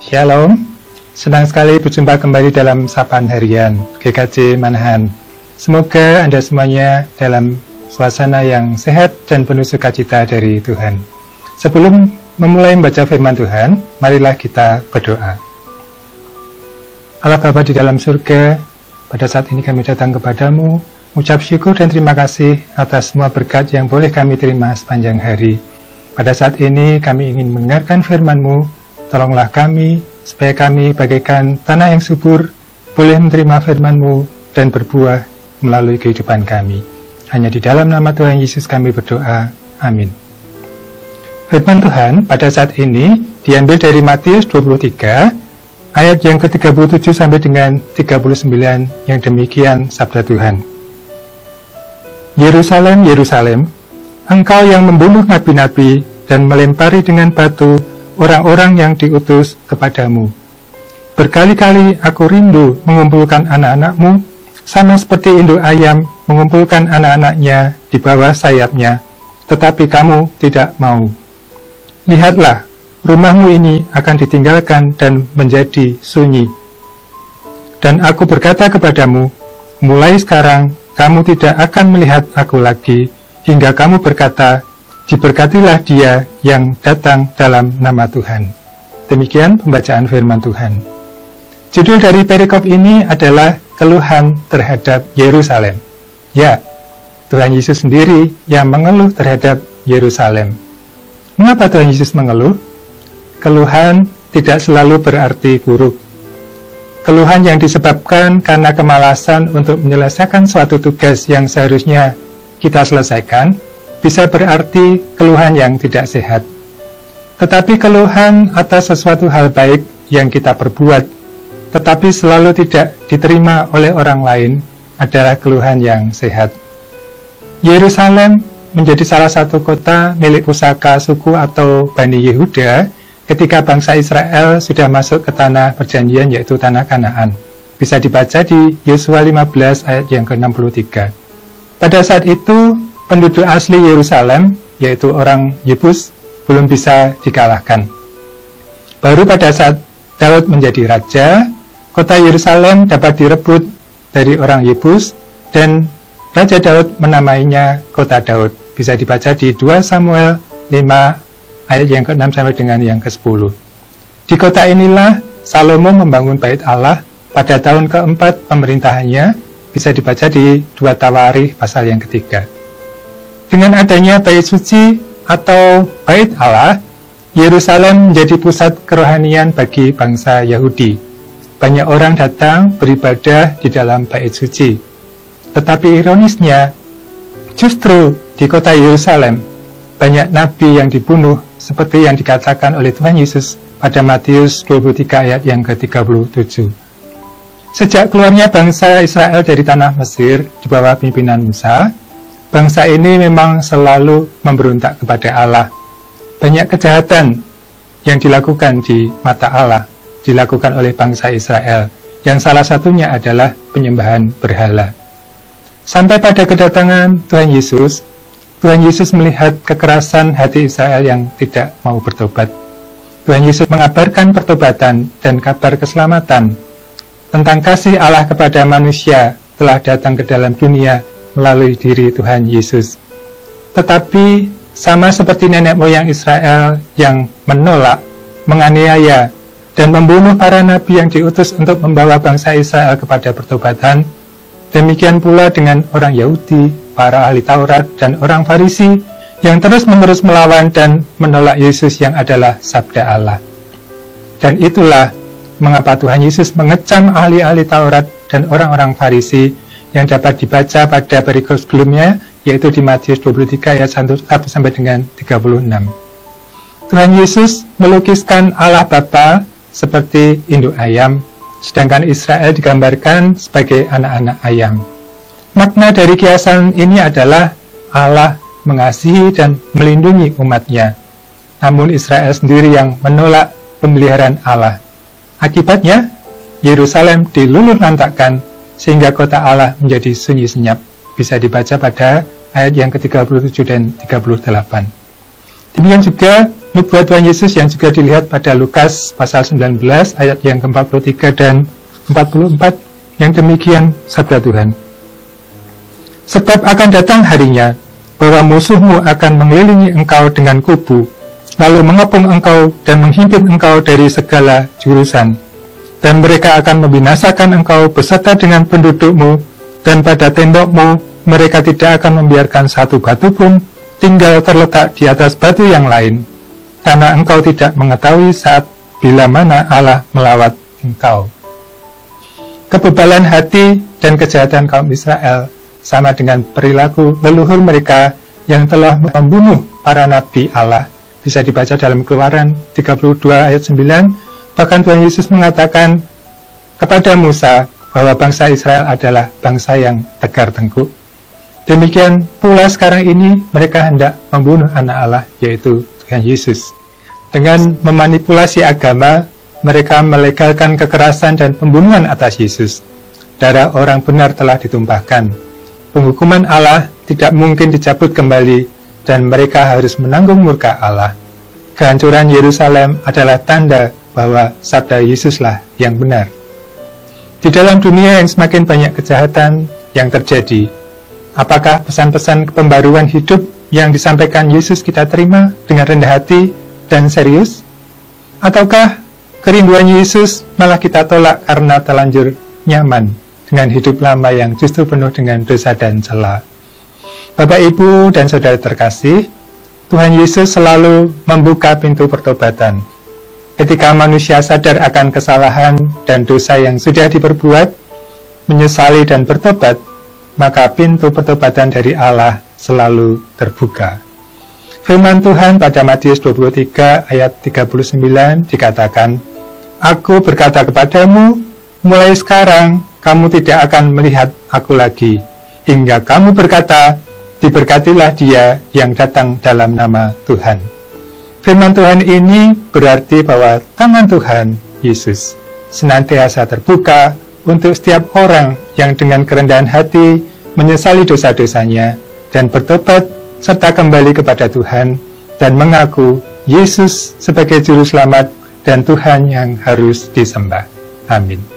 Shalom, senang sekali berjumpa kembali dalam Sapaan Harian GKJ Manahan. Semoga Anda semuanya dalam suasana yang sehat dan penuh sukacita dari Tuhan. Sebelum memulai membaca firman Tuhan, marilah kita berdoa. Allah Bapa di dalam surga, pada saat ini kami datang kepadamu, ucap syukur dan terima kasih atas semua berkat yang boleh kami terima sepanjang hari. Pada saat ini kami ingin mendengarkan firman-Mu. Tolonglah kami, supaya kami bagaikan tanah yang subur, boleh menerima firman-Mu dan berbuah melalui kehidupan kami. Hanya di dalam nama Tuhan Yesus kami berdoa. Amin. Firman Tuhan pada saat ini diambil dari Matius 23, ayat yang ke-37 sampai dengan 39, yang demikian sabda Tuhan. Yerusalem, Yerusalem, engkau yang membunuh nabi-nabi dan melempari dengan batu orang-orang yang diutus kepadamu. Berkali-kali aku rindu mengumpulkan anak-anakmu, sama seperti induk ayam mengumpulkan anak-anaknya di bawah sayapnya, tetapi kamu tidak mau. Lihatlah, rumahmu ini akan ditinggalkan dan menjadi sunyi. Dan aku berkata kepadamu, mulai sekarang kamu tidak akan melihat aku lagi, hingga kamu berkata, diberkatilah dia yang datang dalam nama Tuhan. Demikian pembacaan firman Tuhan. Judul dari perikop ini adalah keluhan terhadap Yerusalem. Ya, Tuhan Yesus sendiri yang mengeluh terhadap Yerusalem. Mengapa Tuhan Yesus mengeluh? Keluhan tidak selalu berarti buruk. Keluhan yang disebabkan karena kemalasan untuk menyelesaikan suatu tugas yang seharusnya kita selesaikan, bisa berarti keluhan yang tidak sehat. Tetapi keluhan atas sesuatu hal baik yang kita perbuat, tetapi selalu tidak diterima oleh orang lain, adalah keluhan yang sehat. Yerusalem menjadi salah satu kota milik pusaka suku atau Bani Yehuda ketika bangsa Israel sudah masuk ke tanah perjanjian, yaitu tanah Kanaan. Bisa dibaca di Yosua 15 ayat yang ke-63. Pada saat itu, penduduk asli Yerusalem, yaitu orang Yebus, belum bisa dikalahkan. Baru pada saat Daud menjadi raja, kota Yerusalem dapat direbut dari orang Yebus, dan Raja Daud menamainya kota Daud. Bisa dibaca di 2 Samuel 5 ayat yang ke-6 sampai dengan yang ke-10. Di kota inilah Salomo membangun bait Allah pada tahun keempat pemerintahannya. Bisa dibaca di 2 Tawarikh pasal yang ketiga. Dengan adanya bait suci atau bait Allah, Yerusalem menjadi pusat kerohanian bagi bangsa Yahudi. Banyak orang datang beribadah di dalam bait suci. Tetapi ironisnya, justru di kota Yerusalem, banyak nabi yang dibunuh seperti yang dikatakan oleh Tuhan Yesus pada Matius 23 ayat yang ke-37. Sejak keluarnya bangsa Israel dari tanah Mesir di bawah pimpinan Musa, bangsa ini memang selalu memberontak kepada Allah. Banyak kejahatan yang dilakukan di mata Allah, dilakukan oleh bangsa Israel, yang salah satunya adalah penyembahan berhala. Sampai pada kedatangan Tuhan Yesus melihat kekerasan hati Israel yang tidak mau bertobat. Tuhan Yesus mengabarkan pertobatan dan kabar keselamatan tentang kasih Allah kepada manusia telah datang ke dalam dunia melalui diri Tuhan Yesus. Tetapi sama seperti nenek moyang Israel yang menolak, menganiaya, dan membunuh para nabi yang diutus untuk membawa bangsa Israel kepada pertobatan, demikian pula dengan orang Yahudi, para ahli Taurat, dan orang Farisi yang terus-menerus melawan dan menolak Yesus yang adalah sabda Allah. Dan itulah mengapa Tuhan Yesus mengecam ahli-ahli Taurat dan orang-orang Farisi yang dapat dibaca pada perikop sebelumnya, yaitu di Matius 23 ayat 1 sampai dengan 36. Tuhan Yesus melukiskan Allah Bapa seperti induk ayam, sedangkan Israel digambarkan sebagai anak-anak ayam. Makna dari kiasan ini adalah Allah mengasihi dan melindungi umatnya, namun Israel sendiri yang menolak pemeliharaan Allah. Akibatnya, Yerusalem diluluhlantakkan sehingga kota Allah menjadi sunyi senyap. Bisa dibaca pada ayat yang ke-37 dan 38. Demikian juga nubuat Tuhan Yesus yang juga dilihat pada Lukas pasal 19 ayat yang ke-43 dan 44 yang demikian sabda Tuhan. Sebab akan datang harinya bahwa musuhmu akan mengelilingi engkau dengan kubu, lalu mengepung engkau dan menghimpit engkau dari segala jurusan. Dan mereka akan membinasakan engkau beserta dengan pendudukmu, dan pada tembokmu mereka tidak akan membiarkan satu batu pun tinggal terletak di atas batu yang lain, karena engkau tidak mengetahui saat bila mana Allah melawat engkau. Kebebalan hati dan kejahatan kaum Israel sama dengan perilaku leluhur mereka yang telah membunuh para nabi Allah. Bisa dibaca dalam Keluaran 32 ayat 9. Bahkan Tuhan Yesus mengatakan kepada Musa bahwa bangsa Israel adalah bangsa yang tegar tengkuk. Demikian pula sekarang ini mereka hendak membunuh anak Allah, yaitu Tuhan Yesus. Dengan memanipulasi agama, mereka melegalkan kekerasan dan pembunuhan atas Yesus. Darah orang benar telah ditumpahkan. Penghukuman Allah tidak mungkin dicabut kembali, dan mereka harus menanggung murka Allah. Kehancuran Yerusalem adalah tanda bahwa sabda Yesuslah yang benar. Di dalam dunia yang semakin banyak kejahatan yang terjadi, apakah pesan-pesan pembaruan hidup yang disampaikan Yesus kita terima dengan rendah hati dan serius? Ataukah kerinduan Yesus malah kita tolak karena terlanjur nyaman dengan hidup lama yang justru penuh dengan dosa dan cela? Bapak, Ibu, dan Saudara terkasih, Tuhan Yesus selalu membuka pintu pertobatan. Ketika manusia sadar akan kesalahan dan dosa yang sudah diperbuat, menyesali dan bertobat, maka pintu pertobatan dari Allah selalu terbuka. Firman Tuhan pada Matius 23 ayat 39 dikatakan, Aku berkata kepadamu, mulai sekarang kamu tidak akan melihat aku lagi, hingga kamu berkata, diberkatilah dia yang datang dalam nama Tuhan. Firman Tuhan ini berarti bahwa tangan Tuhan Yesus senantiasa terbuka untuk setiap orang yang dengan kerendahan hati menyesali dosa-dosanya dan bertobat serta kembali kepada Tuhan dan mengaku Yesus sebagai juru selamat dan Tuhan yang harus disembah. Amin.